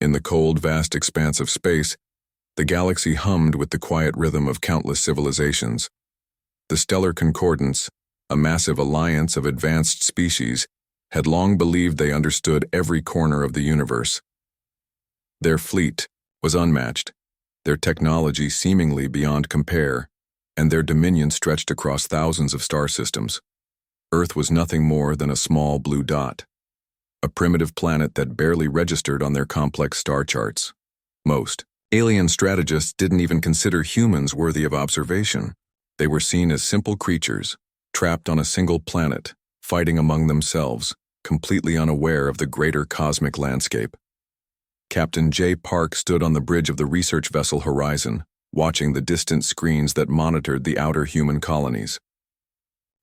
In the cold, vast expanse of space, the galaxy hummed with the quiet rhythm of countless civilizations. The stellar concordance, a massive alliance of advanced species, had long believed they understood every corner of the universe. Their fleet was unmatched, their technology seemingly beyond compare, and their dominion stretched across thousands of star systems. Earth was nothing more than a small blue dot, a primitive planet that barely registered on their complex star charts. Most alien strategists didn't even consider humans worthy of observation. They were seen as simple creatures, trapped on a single planet, fighting among themselves, completely unaware of the greater cosmic landscape. Captain J. Park stood on the bridge of the research vessel Horizon, watching the distant screens that monitored the outer human colonies.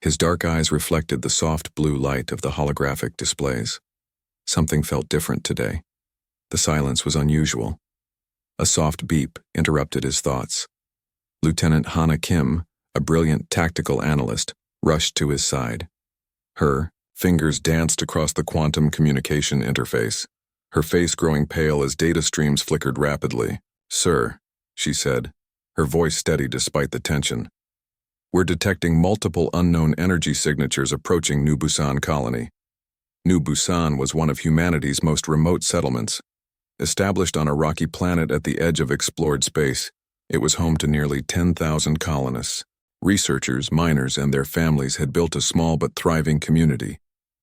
His dark eyes reflected the soft blue light of the holographic displays. Something felt different today. The silence was unusual. A soft beep interrupted his thoughts. Lieutenant Hana Kim, a brilliant tactical analyst, rushed to his side. Her fingers danced across the quantum communication interface, her face growing pale as data streams flickered rapidly. "Sir," she said, her voice steady despite the tension. "We're detecting multiple unknown energy signatures approaching New Busan colony." New Busan was one of humanity's most remote settlements. Established on a rocky planet at the edge of explored space, it was home to nearly 10,000 colonists. Researchers, miners, and their families had built a small but thriving community,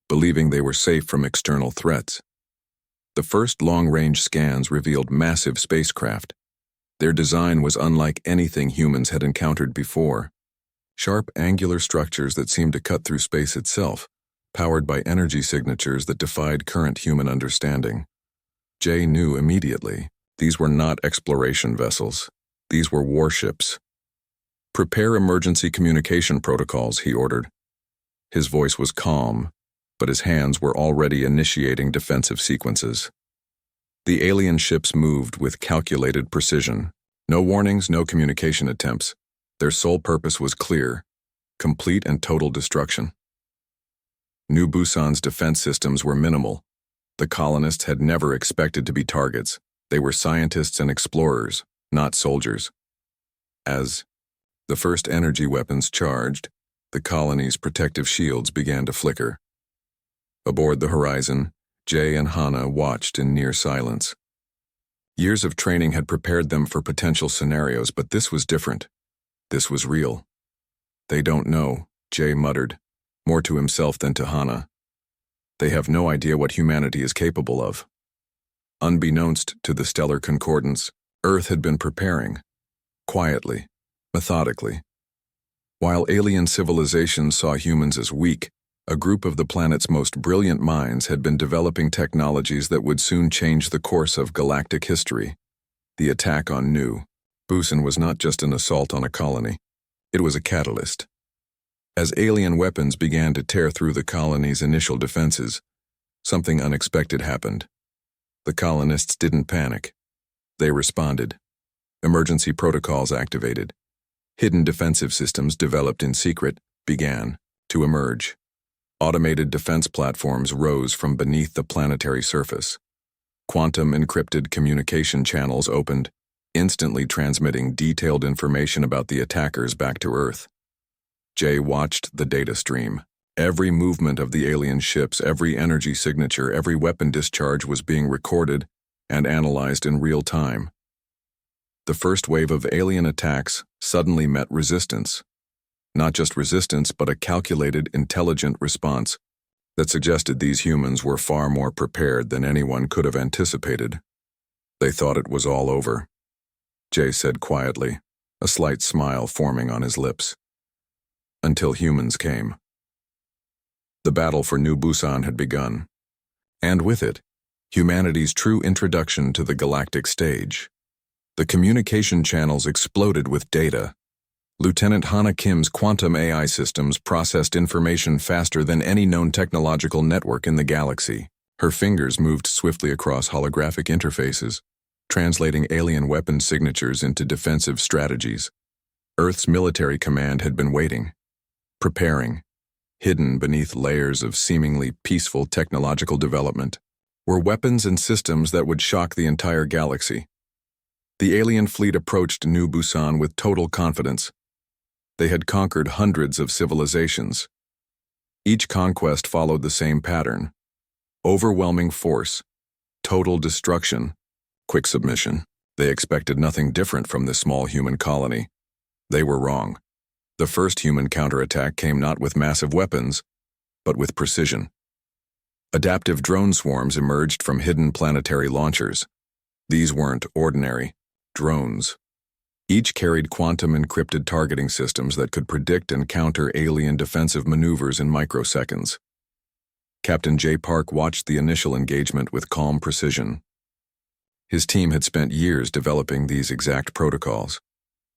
believing they were safe from external threats. The first long-range scans revealed massive spacecraft. Their design was unlike anything humans had encountered before. Sharp, angular structures that seemed to cut through space itself, powered by energy signatures that defied current human understanding. Jay knew immediately, these were not exploration vessels. These were warships. "Prepare emergency communication protocols," he ordered. His voice was calm, but his hands were already initiating defensive sequences. The alien ships moved with calculated precision. No warnings, no communication attempts. Their sole purpose was clear: complete and total destruction. New Busan's defense systems were minimal. The colonists had never expected to be targets. They were scientists and explorers, not soldiers. As the first energy weapons charged, the colony's protective shields began to flicker. Aboard the Horizon, Jay and Hana watched in near silence. Years of training had prepared them for potential scenarios, but this was different. This was real. "They don't know," Jay muttered, more to himself than to Hana. "They have no idea what humanity is capable of." Unbeknownst to the stellar concordance, Earth had been preparing, quietly, methodically. While alien civilizations saw humans as weak, a group of the planet's most brilliant minds had been developing technologies that would soon change the course of galactic history. The attack on New Busan was not just an assault on a colony. It was a catalyst. As alien weapons began to tear through the colony's initial defenses, something unexpected happened. The colonists didn't panic. They responded. Emergency protocols activated. Hidden defensive systems developed in secret began to emerge. Automated defense platforms rose from beneath the planetary surface. Quantum encrypted communication channels opened, instantly transmitting detailed information about the attackers back to Earth. Jay watched the data stream. Every movement of the alien ships, every energy signature, every weapon discharge was being recorded and analyzed in real time. The first wave of alien attacks suddenly met resistance. Not just resistance, but a calculated, intelligent response that suggested these humans were far more prepared than anyone could have anticipated. "They thought it was all over," Jay said quietly, a slight smile forming on his lips. "Until humans came." The battle for New Busan had begun, and with it, humanity's true introduction to the galactic stage. The communication channels exploded with data. Lieutenant Hana Kim's quantum AI systems processed information faster than any known technological network in the galaxy. Her fingers moved swiftly across holographic interfaces, translating alien weapon signatures into defensive strategies. Earth's military command had been waiting, preparing, hidden beneath layers of seemingly peaceful technological development. were weapons and systems that would shock the entire galaxy. The alien fleet approached New Busan with total confidence. They had conquered hundreds of civilizations. Each conquest followed the same pattern: overwhelming force, total destruction, quick submission. They expected nothing different from this small human colony. They were wrong. The first human counterattack came not with massive weapons, but with precision. Adaptive drone swarms emerged from hidden planetary launchers. These weren't ordinary drones. Each carried quantum-encrypted targeting systems that could predict and counter alien defensive maneuvers in microseconds. Captain J. Park watched the initial engagement with calm precision. His team had spent years developing these exact protocols.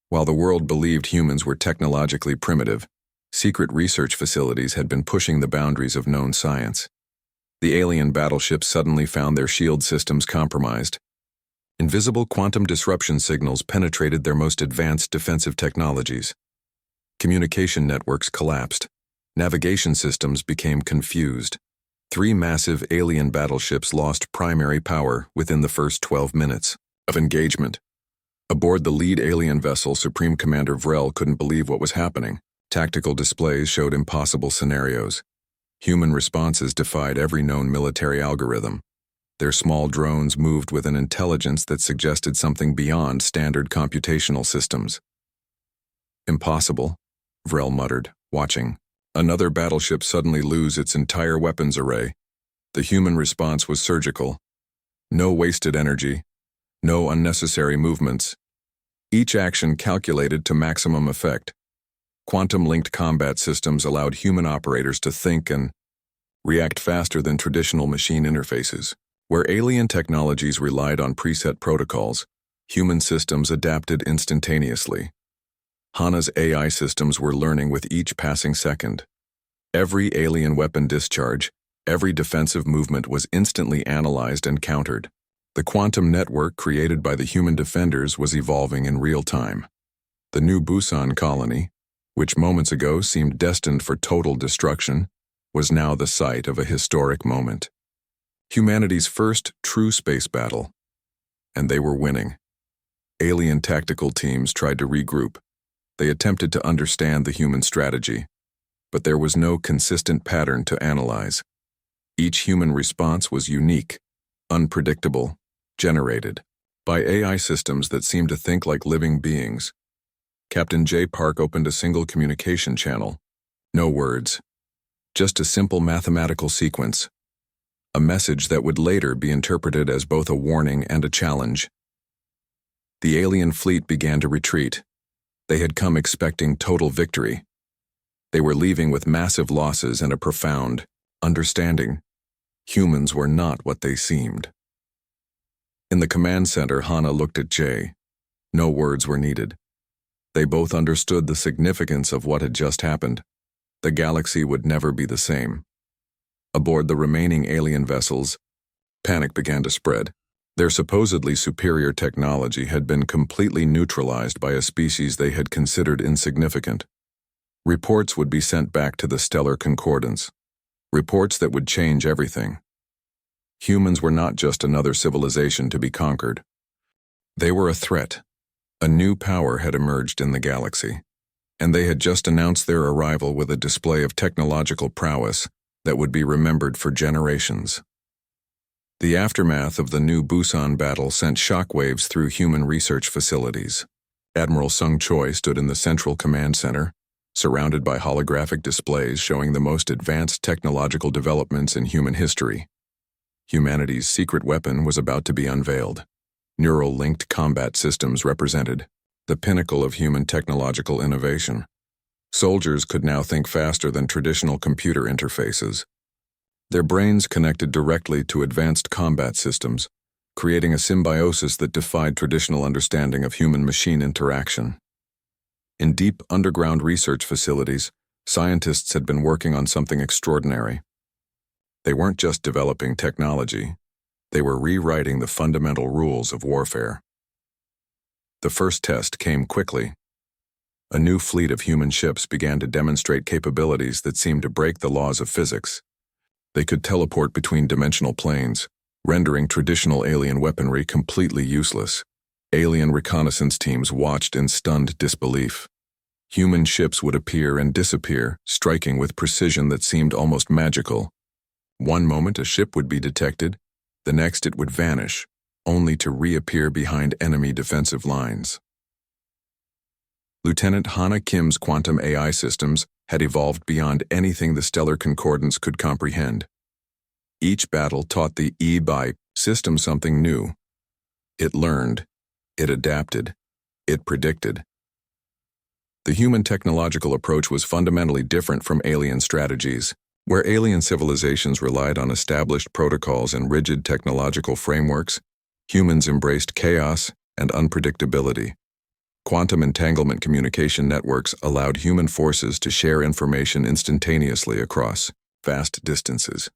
While the world believed humans were technologically primitive, secret research facilities had been pushing the boundaries of known science. The alien battleships suddenly found their shield systems compromised. Invisible quantum disruption signals penetrated their most advanced defensive technologies. Communication networks collapsed. Navigation systems became confused. 3 massive alien battleships lost primary power within the first 12 minutes of engagement. Aboard the lead alien vessel, Supreme Commander Vrel couldn't believe what was happening. Tactical displays showed impossible scenarios. Human responses defied every known military algorithm. Their small drones moved with an intelligence that suggested something beyond standard computational systems. "Impossible," Vrel muttered, watching. Another battleship suddenly lose its entire weapons array. The human response was surgical. No wasted energy. No unnecessary movements. Each action calculated to maximum effect. Quantum-linked combat systems allowed human operators to think and react faster than traditional machine interfaces. Where alien technologies relied on preset protocols, human systems adapted instantaneously. Hana's AI systems were learning with each passing second. Every alien weapon discharge, every defensive movement was instantly analyzed and countered. The quantum network created by the human defenders was evolving in real time. The New Busan colony, which moments ago seemed destined for total destruction, was now the site of a historic moment. Humanity's first true space battle. And they were winning. Alien tactical teams tried to regroup. They attempted to understand the human strategy, but there was no consistent pattern to analyze. Each human response was unique, unpredictable, generated by AI systems that seemed to think like living beings. Captain J. Park opened a single communication channel. No words. Just a simple mathematical sequence. A message that would later be interpreted as both a warning and a challenge. The alien fleet began to retreat. They had come expecting total victory. They were leaving with massive losses and a profound understanding. Humans were not what they seemed. In the command center, Hana looked at Jay. No words were needed. They both understood the significance of what had just happened. The galaxy would never be the same. Aboard the remaining alien vessels, panic began to spread. Their supposedly superior technology had been completely neutralized by a species they had considered insignificant. Reports would be sent back to the Stellar Concordance. Reports that would change everything. Humans were not just another civilization to be conquered. They were a threat. A new power had emerged in the galaxy, and they had just announced their arrival with a display of technological prowess that would be remembered for generations. The aftermath of the New Busan battle sent shockwaves through human research facilities. Admiral Sung Choi stood in the Central Command Center, surrounded by holographic displays showing the most advanced technological developments in human history. Humanity's secret weapon was about to be unveiled. Neural-linked combat systems represented the pinnacle of human technological innovation. Soldiers could now think faster than traditional computer interfaces. Their brains connected directly to advanced combat systems, creating a symbiosis that defied traditional understanding of human-machine interaction. In deep underground research facilities, scientists had been working on something extraordinary. They weren't just developing technology, they were rewriting the fundamental rules of warfare. The first test came quickly. A new fleet of human ships began to demonstrate capabilities that seemed to break the laws of physics. They could teleport between dimensional planes, rendering traditional alien weaponry completely useless. Alien reconnaissance teams watched in stunned disbelief. Human ships would appear and disappear, striking with precision that seemed almost magical. One moment a ship would be detected, the next it would vanish, only to reappear behind enemy defensive lines. Lieutenant Hana Kim's quantum AI systems had evolved beyond anything the stellar concordance could comprehend. Each battle taught the HFY system something new. It learned, it adapted, it predicted. The human technological approach was fundamentally different from alien strategies. Where alien civilizations relied on established protocols and rigid technological frameworks, humans embraced chaos and unpredictability. Quantum entanglement communication networks allowed human forces to share information instantaneously across vast distances.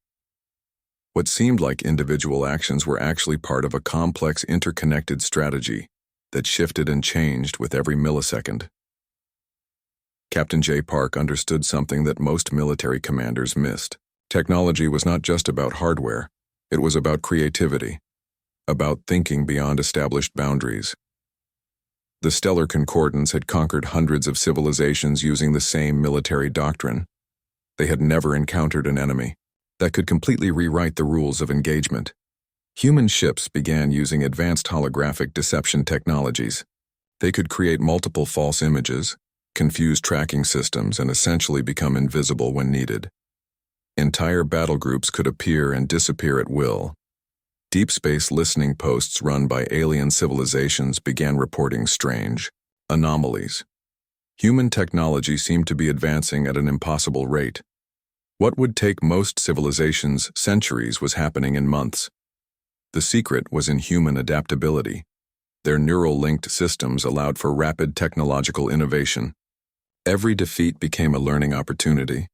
What seemed like individual actions were actually part of a complex interconnected strategy that shifted and changed with every millisecond. Captain J. Park understood something that most military commanders missed. Technology was not just about hardware, it was about creativity, about thinking beyond established boundaries. The stellar concordance had conquered hundreds of civilizations using the same military doctrine. They had never encountered an enemy that could completely rewrite the rules of engagement. Human ships began using advanced holographic deception technologies. They could create multiple false images, confuse tracking systems, and essentially become invisible when needed. Entire battle groups could appear and disappear at will. Deep space listening posts run by alien civilizations began reporting strange anomalies. Human technology seemed to be advancing at an impossible rate. What would take most civilizations centuries was happening in months. The secret was in human adaptability. Their neural-linked systems allowed for rapid technological innovation. Every defeat became a learning opportunity.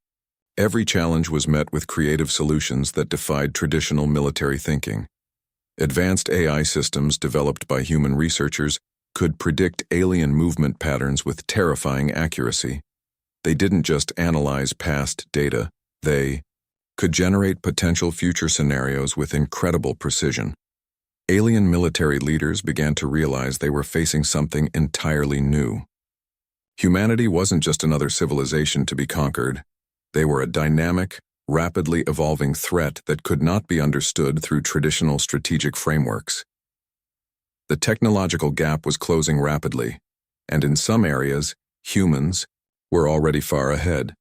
Every challenge was met with creative solutions that defied traditional military thinking. Advanced AI systems developed by human researchers could predict alien movement patterns with terrifying accuracy. They didn't just analyze past data, they could generate potential future scenarios with incredible precision. Alien military leaders began to realize they were facing something entirely new. Humanity wasn't just another civilization to be conquered. They were a dynamic, rapidly evolving threat that could not be understood through traditional strategic frameworks. The technological gap was closing rapidly, and in some areas, humans were already far ahead.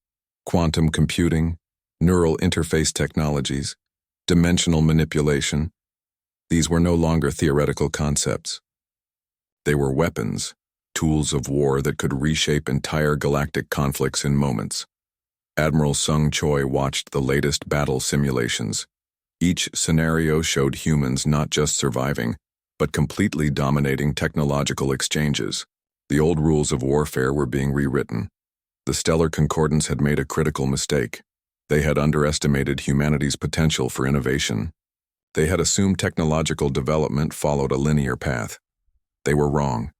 Quantum computing, neural interface technologies, dimensional manipulation, these were no longer theoretical concepts. They were weapons, tools of war that could reshape entire galactic conflicts in moments. Admiral Sung Choi watched the latest battle simulations. Each scenario showed humans not just surviving, but completely dominating technological exchanges. The old rules of warfare were being rewritten. The stellar concordance had made a critical mistake. They had underestimated humanity's potential for innovation. They had assumed technological development followed a linear path. They were wrong.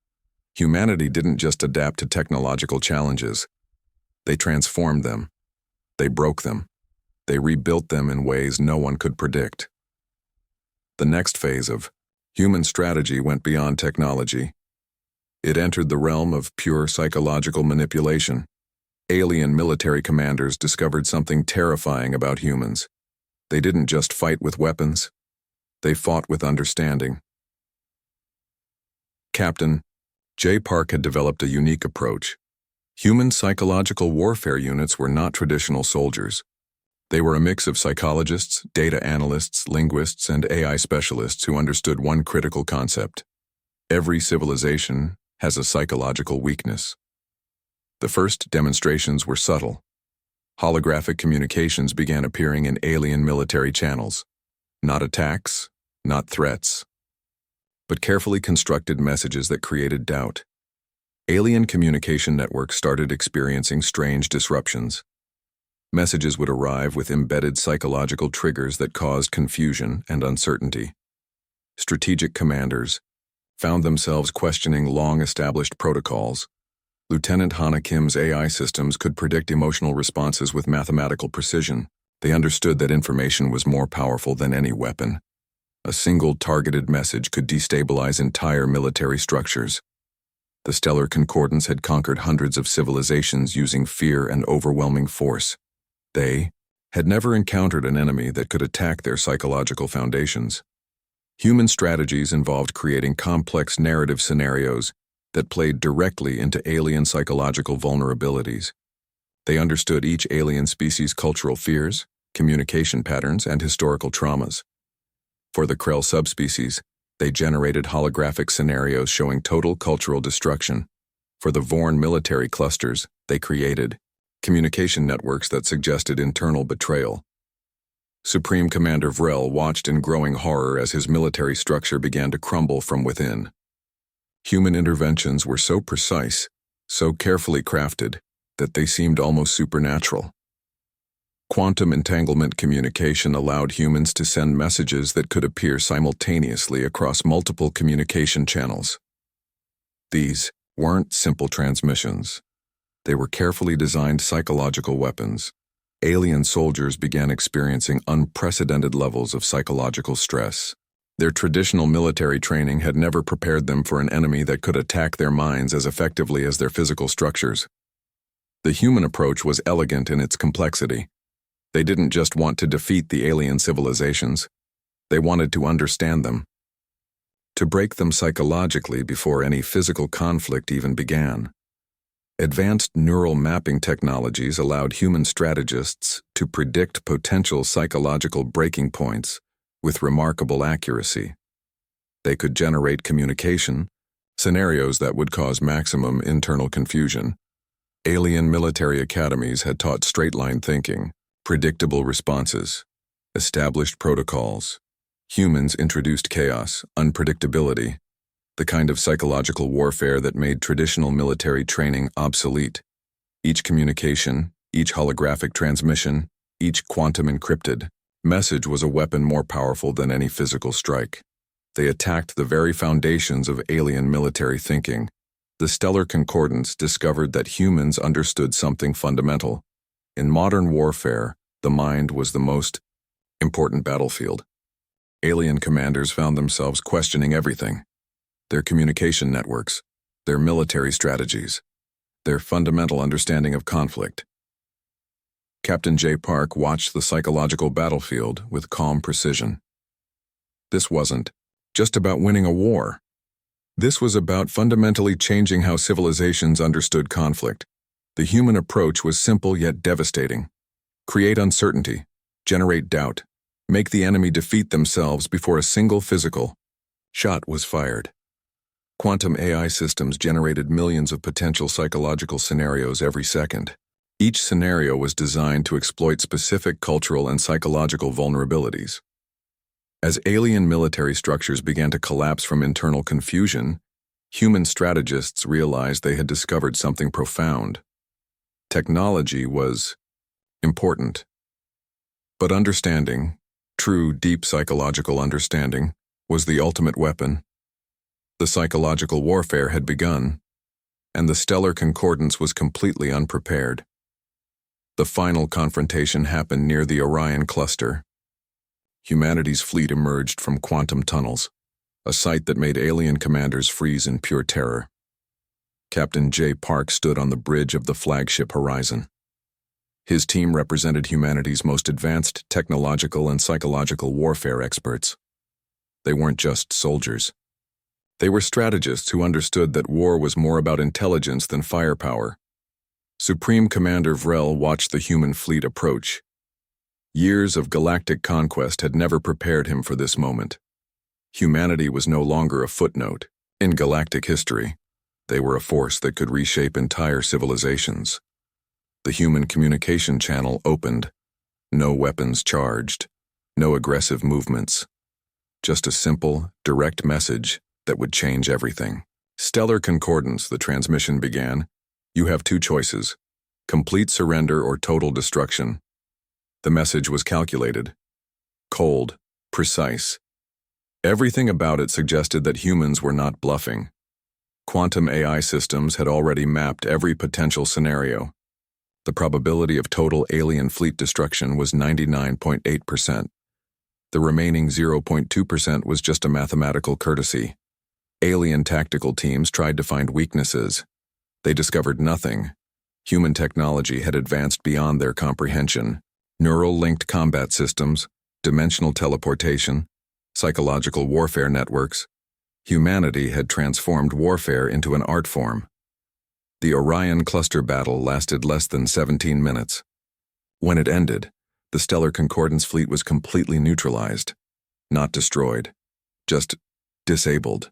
Humanity didn't just adapt to technological challenges. They transformed them. They broke them. They rebuilt them in ways no one could predict. The next phase of human strategy went beyond technology. It entered the realm of pure psychological manipulation. Alien military commanders discovered something terrifying about humans. They didn't just fight with weapons. They fought with understanding. Captain J. Park had developed a unique approach. Human psychological warfare units were not traditional soldiers. They were a mix of psychologists, data analysts, linguists, and AI specialists who understood one critical concept. Every civilization has a psychological weakness. The first demonstrations were subtle. Holographic communications began appearing in alien military channels. Not attacks, not threats, but carefully constructed messages that created doubt. Alien communication networks started experiencing strange disruptions. Messages would arrive with embedded psychological triggers that caused confusion and uncertainty. Strategic commanders found themselves questioning long-established protocols. Lieutenant Hana Kim's AI systems could predict emotional responses with mathematical precision. They understood that information was more powerful than any weapon. A single targeted message could destabilize entire military structures. The Stellar Concordance had conquered hundreds of civilizations using fear and overwhelming force. They had never encountered an enemy that could attack their psychological foundations. Human strategies involved creating complex narrative scenarios that played directly into alien psychological vulnerabilities. They understood each alien species' cultural fears, communication patterns, and historical traumas. For the Krell subspecies, they generated holographic scenarios showing total cultural destruction. For the Vorn military clusters, they created communication networks that suggested internal betrayal. Supreme Commander Vrel watched in growing horror as his military structure began to crumble from within. Human interventions were so precise, so carefully crafted, that they seemed almost supernatural. Quantum entanglement communication allowed humans to send messages that could appear simultaneously across multiple communication channels. These weren't simple transmissions. They were carefully designed psychological weapons. Alien soldiers began experiencing unprecedented levels of psychological stress. Their traditional military training had never prepared them for an enemy that could attack their minds as effectively as their physical structures. The human approach was elegant in its complexity. They didn't just want to defeat the alien civilizations. They wanted to understand them, to break them psychologically before any physical conflict even began. Advanced neural mapping technologies allowed human strategists to predict potential psychological breaking points with remarkable accuracy. They could generate communication scenarios that would cause maximum internal confusion. Alien military academies had taught straight-line thinking, predictable responses, established protocols. Humans introduced chaos, unpredictability, the kind of psychological warfare that made traditional military training obsolete. Each communication, each holographic transmission, each quantum encrypted message was a weapon more powerful than any physical strike. They attacked the very foundations of alien military thinking. The Stellar Concordance discovered that humans understood something fundamental. In modern warfare, the mind was the most important battlefield. Alien commanders found themselves questioning everything: their communication networks, their military strategies, their fundamental understanding of conflict. Captain J. Park watched the psychological battlefield with calm precision. This wasn't just about winning a war. This was about fundamentally changing how civilizations understood conflict. The human approach was simple yet devastating. Create uncertainty, generate doubt, make the enemy defeat themselves before a single physical shot was fired. Quantum AI systems generated millions of potential psychological scenarios every second. Each scenario was designed to exploit specific cultural and psychological vulnerabilities. As alien military structures began to collapse from internal confusion, human strategists realized they had discovered something profound. Technology was important, but understanding, true deep psychological understanding, was the ultimate weapon. The psychological warfare had begun, and the Stellar Concordance was completely unprepared. The final confrontation happened near the Orion cluster. Humanity's fleet emerged from quantum tunnels, a sight that made alien commanders freeze in pure terror. Captain J. Park stood on the bridge of the flagship Horizon. His team represented humanity's most advanced technological and psychological warfare experts. They weren't just soldiers. They were strategists who understood that war was more about intelligence than firepower. Supreme Commander Vrel watched the human fleet approach. Years of galactic conquest had never prepared him for this moment. Humanity was no longer a footnote in galactic history. They were a force that could reshape entire civilizations. The human communication channel opened. No weapons charged. No aggressive movements. Just a simple, direct message that would change everything. Stellar Concordance, the transmission began. You have two choices: complete surrender or total destruction. The message was calculated, cold, precise. Everything about it suggested that humans were not bluffing. Quantum AI systems had already mapped every potential scenario. The probability of total alien fleet destruction was 99.8%. The remaining 0.2% was just a mathematical courtesy. Alien tactical teams tried to find weaknesses. They discovered nothing. Human technology had advanced beyond their comprehension. Neural-linked combat systems, dimensional teleportation, psychological warfare networks. Humanity had transformed warfare into an art form. The Orion cluster battle lasted less than 17 minutes. When it ended, the Stellar Concordance fleet was completely neutralized. Not destroyed, just disabled.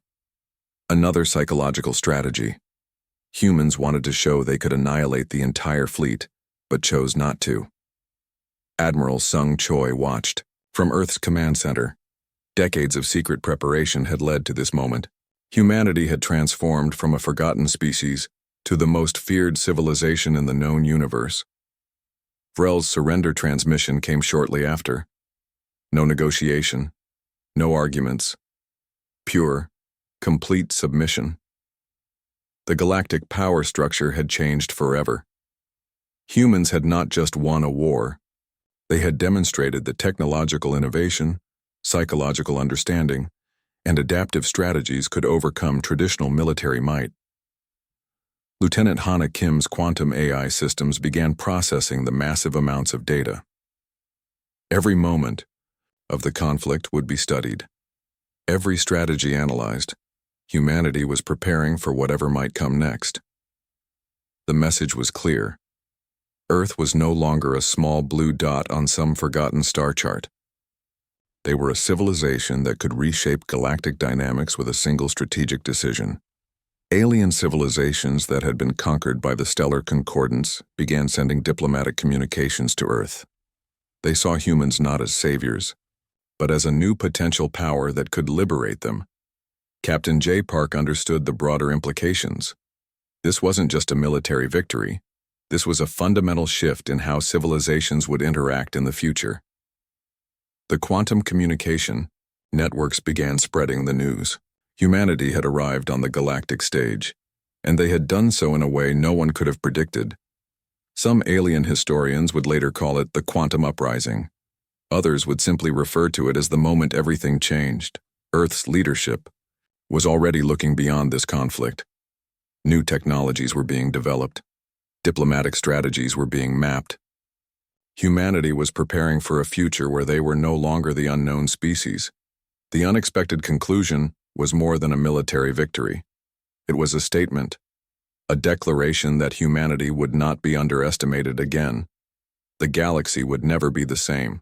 Another psychological strategy. Humans wanted to show they could annihilate the entire fleet, but chose not to. Admiral Sung Choi watched, from Earth's command center. Decades of secret preparation had led to this moment. Humanity had transformed from a forgotten species to the most feared civilization in the known universe. Vrel's surrender transmission came shortly after. No negotiation, no arguments. Pure, complete submission. The galactic power structure had changed forever. Humans had not just won a war. They had demonstrated that technological innovation, psychological understanding, and adaptive strategies could overcome traditional military might. Lieutenant Hana Kim's quantum AI systems began processing the massive amounts of data. Every moment of the conflict would be studied. Every strategy analyzed. Humanity was preparing for whatever might come next. The message was clear. Earth was no longer a small blue dot on some forgotten star chart. They were a civilization that could reshape galactic dynamics with a single strategic decision. Alien civilizations that had been conquered by the Stellar Concordance began sending diplomatic communications to Earth. They saw humans not as saviors, but as a new potential power that could liberate them. Captain J. Park understood the broader implications. This wasn't just a military victory. This was a fundamental shift in how civilizations would interact in the future. The quantum communication networks began spreading the news. Humanity had arrived on the galactic stage, and they had done so in a way no one could have predicted. Some alien historians would later call it the quantum uprising. Others would simply refer to it as the moment everything changed. Earth's leadership was already looking beyond this conflict. New technologies were being developed. Diplomatic strategies were being mapped. Humanity was preparing for a future where they were no longer the unknown species. The unexpected conclusion was more than a military victory. It was a statement, a declaration that humanity would not be underestimated again. The galaxy would never be the same.